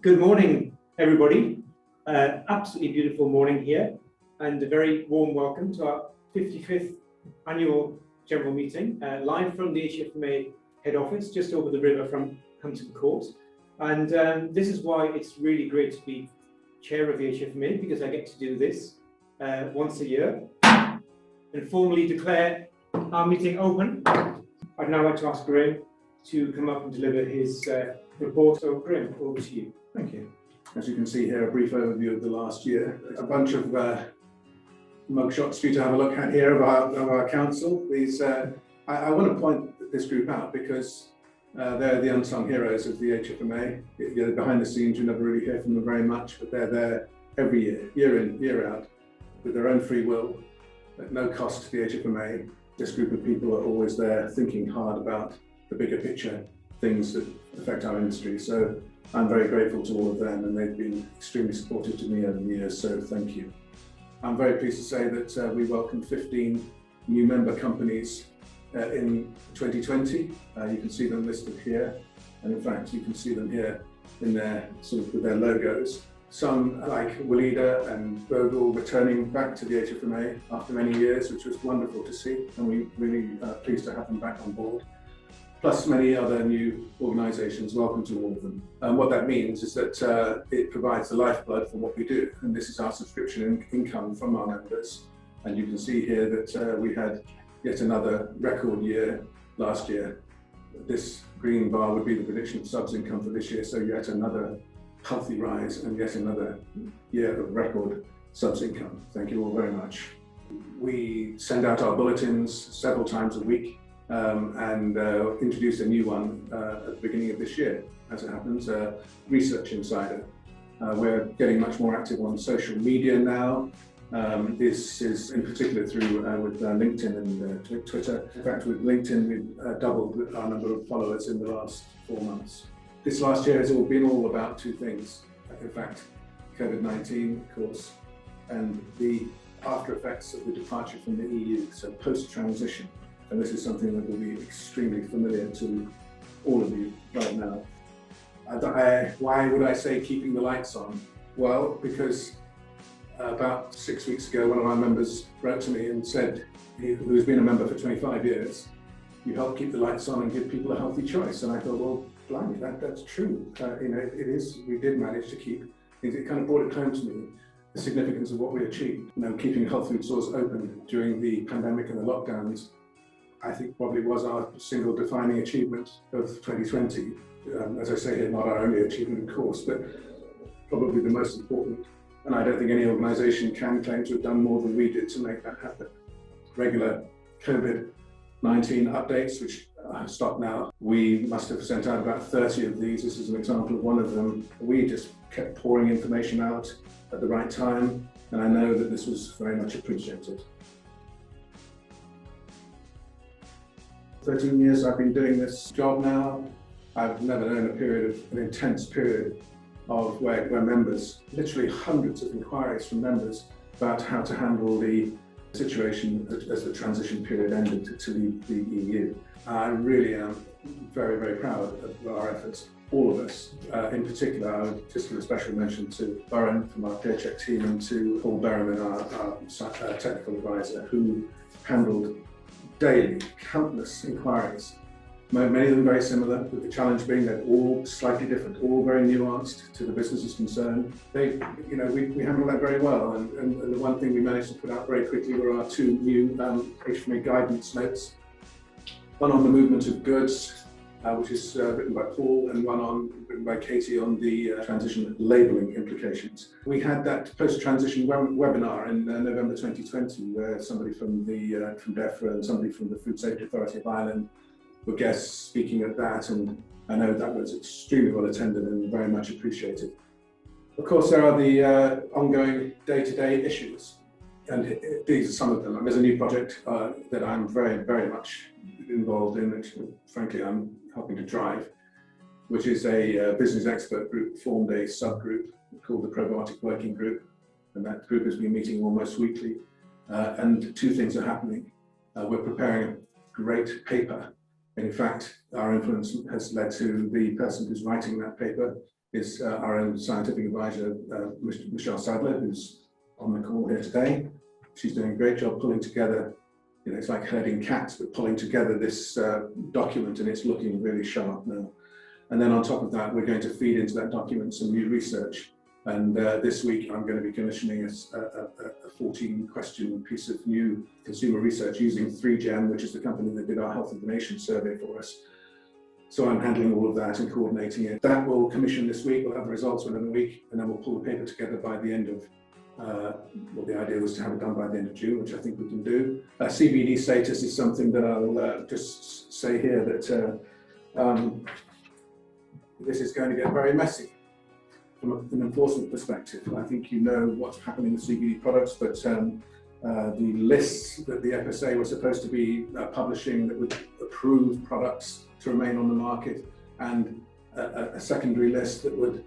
Good morning, everybody. Absolutely beautiful morning here, and a very warm welcome to our 55th annual general meeting, live from the HFMA head office, just over the river from Hampton Court. And this is why it's really great to be chair of the HFMA, because I get to do this once a year and formally declare our meeting open. I'd now like to ask Graham to come up and deliver his report. So Graham, over to you. Thank you. As you can see here, a brief overview of the last year. A bunch of mugshots for you to have a look at here of our council. These, I want to point this group out because they're the unsung heroes of the HFMA. Behind the scenes, you never really hear from them very much, but they're there every year, year in, year out, with their own free will, at no cost to the HFMA. This group of people are always there thinking hard about the bigger picture, things that affect our industry. So I'm very grateful to all of them, and they've been extremely supportive to me over the years, so thank you. I'm very pleased to say that we welcomed 15 new member companies in 2020. You can see them listed here, and in fact you can see them here in their sort of with their logos. Some like Willida and Vogel returning back to the HFMA after many years, which was wonderful to see, and we're really pleased to have them back on board. Plus many other new organisations. Welcome to all of them. What that means is that it provides the lifeblood for what we do, and this is our subscription income from our members. And you can see here that we had yet another record year last year. This green bar would be the prediction of subs income for this year, so yet another healthy rise and yet another year of record subs income. Thank you all very much. We send out our bulletins several times a week. And introduced a new one at the beginning of this year, as it happens, Research Insider. We're getting much more active on social media now. This is in particular through with LinkedIn and Twitter. In fact, with LinkedIn, we've doubled our number of followers in the last 4 months. This last year has been all about two things. In fact, COVID-19, of course, and the after effects of the departure from the EU, so post-transition. And this is something that will be extremely familiar to all of you right now. Why would I say keeping the lights on? Well, because about 6 weeks ago, one of our members wrote to me and said, who's been a member for 25 years, you help keep the lights on and give people a healthy choice. And I thought, well, blimey, that's true. It is. We did manage to keep things. It kind of brought it home to me, the significance of what we achieved. Keeping health food stores open during the pandemic and the lockdowns, I think probably was our single defining achievement of 2020. As I say here, not our only achievement, of course, but probably the most important. And I don't think any organisation can claim to have done more than we did to make that happen. Regular COVID-19 updates, which have stopped now. We must have sent out about 30 of these. This is an example of one of them. We just kept pouring information out at the right time, and I know that this was very much appreciated. 13 years I've been doing this job now. I've never known an intense period of where members, literally hundreds of inquiries from members about how to handle the situation as the transition period ended to leave the EU. I really am very, very proud of our efforts, all of us. In particular, I would just give a special mention to Baron from our peer check team and to Paul Berriman, our technical advisor, who handled daily, countless inquiries, many of them very similar, with the challenge being that all slightly different, all very nuanced to the business is concerned. We handled that very well, and the one thing we managed to put out very quickly were our two new HFMA guidance notes, one on the movement of goods, which is written by Paul, and one written by Katie on the transition labelling implications. We had that post-transition webinar in November 2020, where somebody from DEFRA and somebody from the Food Safety Authority of Ireland were guests speaking at that, and I know that was extremely well attended and very much appreciated. Of course, there are the ongoing day-to-day issues, and these are some of them. There's a new project that I'm very, very much involved in, which frankly I'm helping to drive, which is a business expert group formed a subgroup called the Probiotic Working Group, and that group has been meeting almost weekly. And two things are happening. We're preparing a great paper. In fact, our influence has led to the person who's writing that paper is our own scientific advisor, Michelle Sadler, who's on the call here today. She's doing a great job pulling together, it's like herding cats, but pulling together this document, and it's looking really sharp now. And then on top of that, we're going to feed into that document some new research. And this week, I'm going to be commissioning a 14-question piece of new consumer research using 3Gem, which is the company that did our health information survey for us. So I'm handling all of that and coordinating it. That will commission this week. We'll have the results within a week, and then we'll pull the paper together by the end of, well, the idea was to have it done by the end of June, which I think we can do. CBD status is something that I'll just say here that this is going to get very messy from an enforcement perspective. I think you know what's happening with CBD products, but the lists that the FSA was supposed to be publishing that would approve products to remain on the market, and a secondary list that would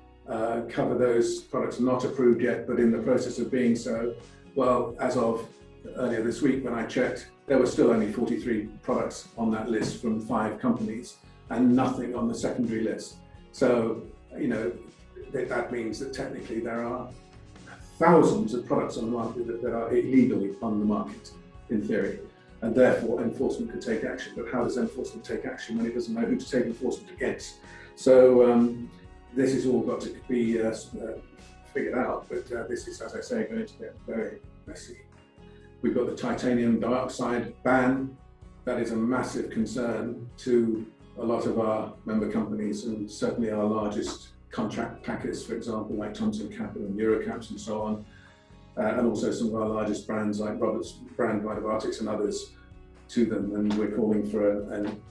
cover those products not approved yet, but in the process of being so. Well, as of earlier this week when I checked, there were still only 43 products on that list from 5 companies and nothing on the secondary list. So, that means that technically there are thousands of products on the market that are illegally on the market, in theory, and therefore enforcement could take action. But how does enforcement take action when it doesn't know who to take enforcement against? So this has all got to be figured out, but this is, as I say, going to get very messy. We've got the titanium dioxide ban. That is a massive concern to a lot of our member companies, and certainly our largest contract packers, for example, like Thomson Capital and Eurocaps and so on, and also some of our largest brands like Robert's brand, Vitibiotics and others to them. And we're calling for an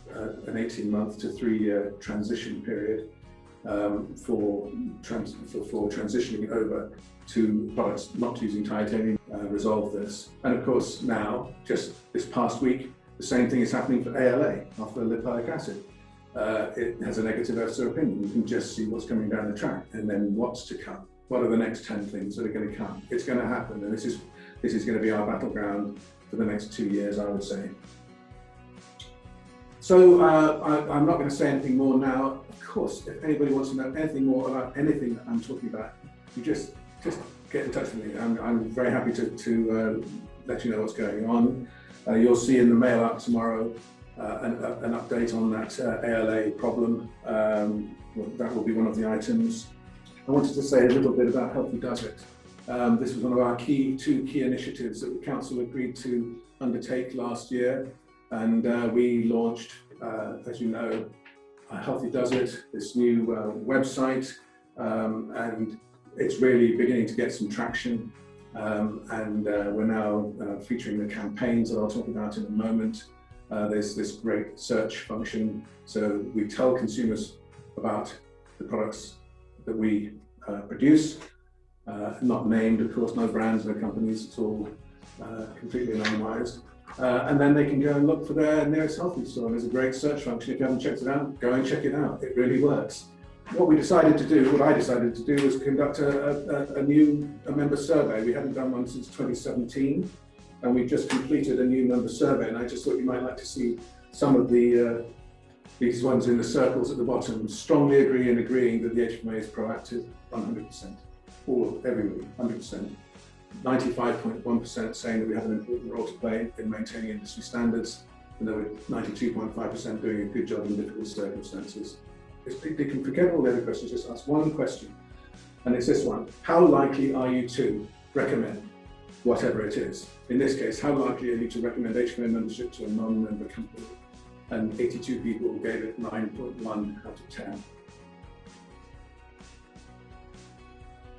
18-month to 3-year transition period for transitioning over to products not using titanium, resolve this. And of course now, just this past week, the same thing is happening for ALA, alpha lipoic acid. It has a negative EFSA opinion. You can just see what's coming down the track, and then what's to come. What are the next 10 things that are going to come? It's going to happen, and this is going to be our battleground for the next 2 years, I would say. So I'm not going to say anything more now. Of course, if anybody wants to know anything more about anything that I'm talking about, you just get in touch with me. I'm very happy to let you know what's going on. You'll see in the mail out tomorrow an update on that ALA problem. That will be one of the items. I wanted to say a little bit about Healthy Does It. This was one of our two key initiatives that the Council agreed to undertake last year, and we launched, as you know, Healthy Does It, this new website, and it's really beginning to get some traction, and we're now featuring the campaigns that I'll talk about in a moment. There's this great search function, so we tell consumers about the products that we produce, not named, of course, no brands, no companies, it's all completely anonymized. And then they can go and look for their nearest health food store. And there's a great search function. If you haven't checked it out, go and check it out. It really works. What I decided to do was conduct a member survey. We hadn't done one since 2017. And we've just completed a new member survey, and I just thought you might like to see some of these ones in the circles at the bottom. Strongly agreeing that the HFMA is proactive, 100%. Everybody, 100%. 95.1% saying that we have an important role to play in maintaining industry standards, and then with 92.5% doing a good job in difficult circumstances. They can forget all the other questions, just ask one question, and it's this one: how likely are you to recommend whatever it is? In this case, how likely are you to recommend HFMA membership to a non-member company? And 82 people gave it 9.1 out of 10.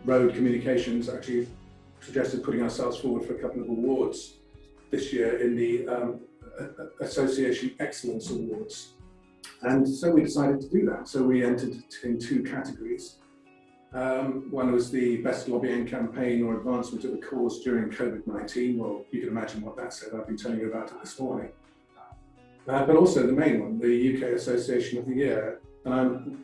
Road Communications actually suggested putting ourselves forward for a couple of awards this year in the Association Excellence Awards. And so we decided to do that. So we entered in 2 categories. One was the best lobbying campaign or advancement of the cause during COVID-19. Well, you can imagine what that said. I've been telling you about it this morning. But also the main one, the UK Association of the Year. And I'm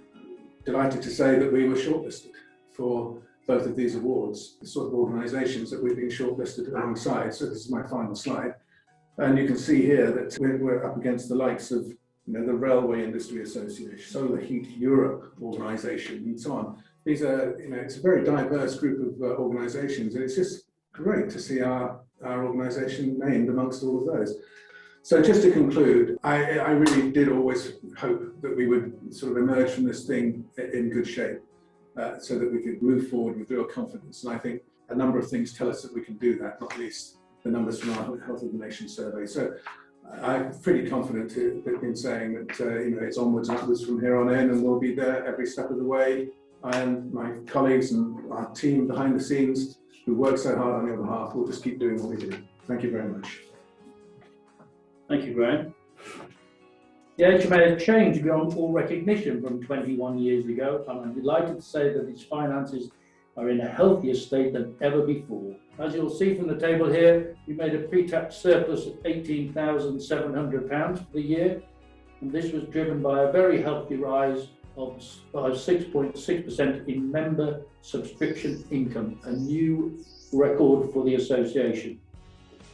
delighted to say that we were shortlisted for both of these awards, the sort of organisations that we've been shortlisted alongside. So this is my final slide. And you can see here that we're up against the likes of the Railway Industry Association, Solar Heat Europe organisation, and so on. These are, it's a very diverse group of organisations, and it's just great to see our organisation named amongst all of those. So just to conclude, I really did always hope that we would sort of emerge from this thing in good shape, so that we could move forward with real confidence. And I think a number of things tell us that we can do that, not least the numbers from our Health of the Nation survey. So I'm pretty confident in saying that it's onwards and upwards from here on in, and we'll be there every step of the way. And my colleagues and our team behind the scenes who work so hard on your behalf will just keep doing what we do. Thank you very much. Thank you, Graham. The HFMA has changed beyond all recognition from 21 years ago, and I'm delighted to say that its finances are in a healthier state than ever before. As you'll see from the table here, we made a pre-tax surplus of £18,700 for the year, and this was driven by a very healthy rise of 6.6% in member subscription income, a new record for the association,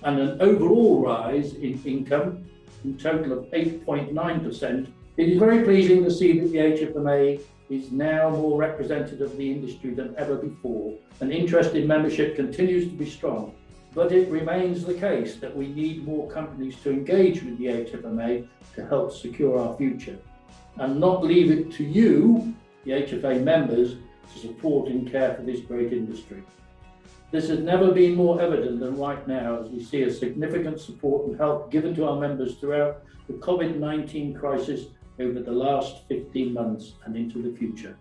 and an overall rise in income in total of 8.9%. It is very pleasing to see that the HFMA is now more representative of the industry than ever before, and interest in membership continues to be strong. But it remains the case that we need more companies to engage with the HFMA to help secure our future, and not leave it to you, the HFA members, to support and care for this great industry. This has never been more evident than right now, as we see a significant support and help given to our members throughout the COVID-19 crisis over the last 15 months and into the future.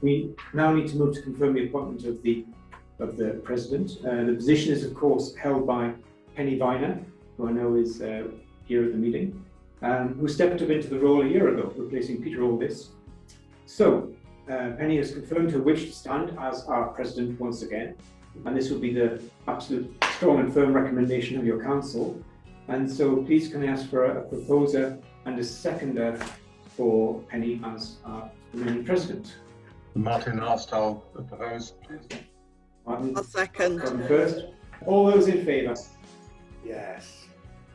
We now need to move to confirm the appointment of the president. The position is, of course, held by Penny Viner, who I know is here at the meeting, who stepped up into the role a year ago, replacing Peter Aldis. So, Penny has confirmed her wish to stand as our president once again, and this will be the absolute strong and firm recommendation of your council. And so please can I ask for a proposer and a seconder for Penny as our remaining president. Martin asked, I'll propose, please. Martin, I'll second. First. All those in favour? Yes.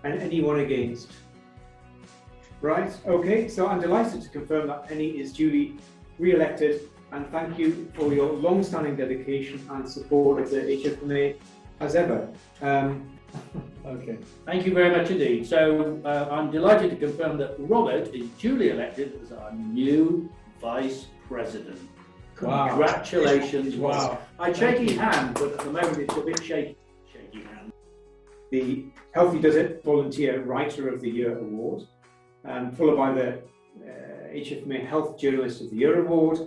And anyone against? Right, okay, so I'm delighted to confirm that Penny is duly re-elected, and thank you for your long-standing dedication and support of the HFMA as ever. Okay, thank you very much indeed. So I'm delighted to confirm that Robert is duly elected as our new vice president. Wow. Congratulations. Wow. I'd shake his hand, but at the moment it's a bit shaky. Hand. The Healthy Does It Volunteer Writer of the Year Award, followed by the HFMA Health Journalist of the Year Award,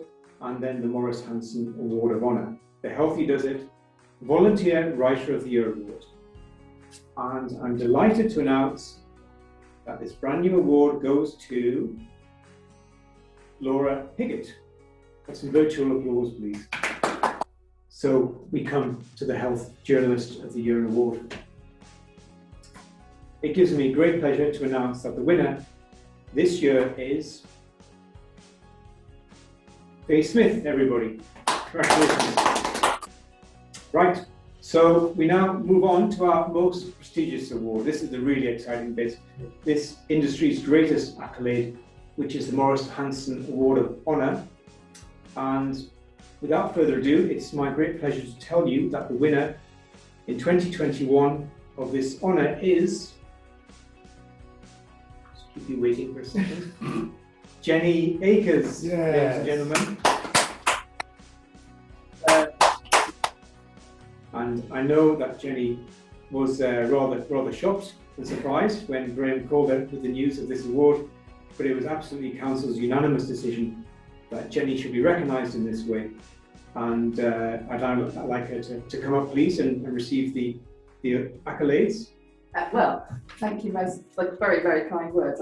and then the Maurice Hanson Award of Honour. The Healthy Does It Volunteer Writer of the Year Award. And I'm delighted to announce that this brand new award goes to Laura Higgett. That's some virtual applause, please. So we come to the Health Journalist of the Year Award. It gives me great pleasure to announce that the winner this year is Faye Smith, everybody. Congratulations. Right, so we now move on to our most prestigious award. This is the really exciting bit. This industry's greatest accolade, which is the Maurice Hanson Award of Honour. And without further ado, it's my great pleasure to tell you that the winner in 2021 of this honour is, just keep you waiting for a second, Jenny Akers, ladies and gentlemen. And I know that Jenny was rather shocked and surprised when Graham called her with the news of this award, but it was absolutely Council's unanimous decision that Jenny should be recognised in this way. And I'd like her to come up, please, and receive the accolades. Well, thank you most, very, very kind words.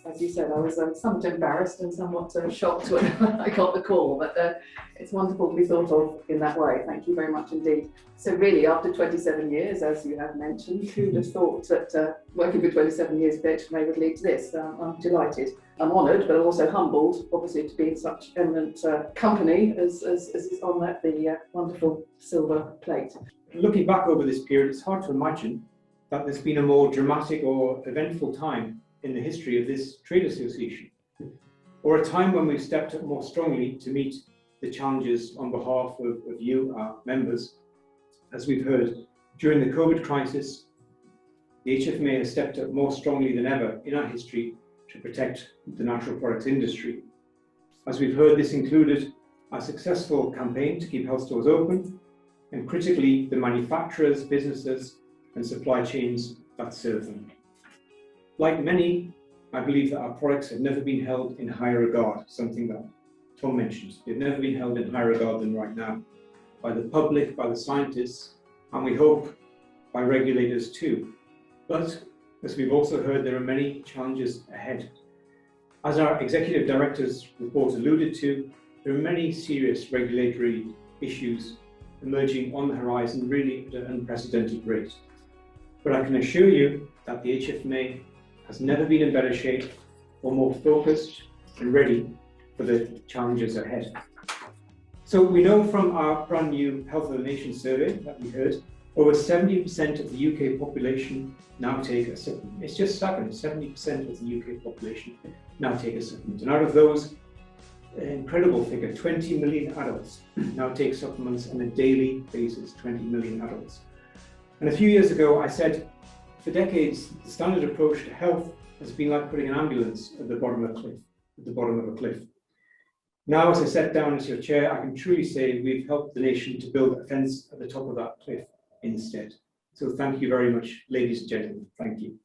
As you said, I was somewhat embarrassed and somewhat shocked when I got the call, but it's wonderful to be thought of in that way. Thank you very much indeed. So really, after 27 years, as you have mentioned, who'd have thought that working for 27 years at HFMA would lead to this? I'm delighted. I'm honoured, but also humbled, obviously, to be in such eminent company as is on the wonderful silver plate. Looking back over this period, it's hard to imagine that there's been a more dramatic or eventful time in the history of this trade association, or a time when we've stepped up more strongly to meet the challenges on behalf of you, our members. As we've heard, during the COVID crisis, the HFMA has stepped up more strongly than ever in our history to protect the natural products industry. As we've heard, this included our successful campaign to keep health stores open, and critically, the manufacturers, businesses, and supply chains that serve them. Like many, I believe that our products have never been held in higher regard, something that Tom mentioned. They've never been held in higher regard than right now, by the public, by the scientists, and we hope by regulators too. But as we've also heard, there are many challenges ahead. As our executive director's report alluded to, there are many serious regulatory issues emerging on the horizon, really at an unprecedented rate. But I can assure you that the HFMA has never been in better shape or more focused and ready for the challenges ahead. So we know from our brand new Health of the Nation survey that we heard, over 70% of the UK population now take a supplement. It's just staggering, 70% of the UK population now take a supplement. And out of those, an incredible figure, 20 million adults now take supplements on a daily basis, 20 million adults. And a few years ago, I said, for decades, the standard approach to health has been like putting an ambulance at the bottom of a cliff. Now, as I sat down as your chair, I can truly say we've helped the nation to build a fence at the top of that cliff instead. So thank you very much, ladies and gentlemen. Thank you.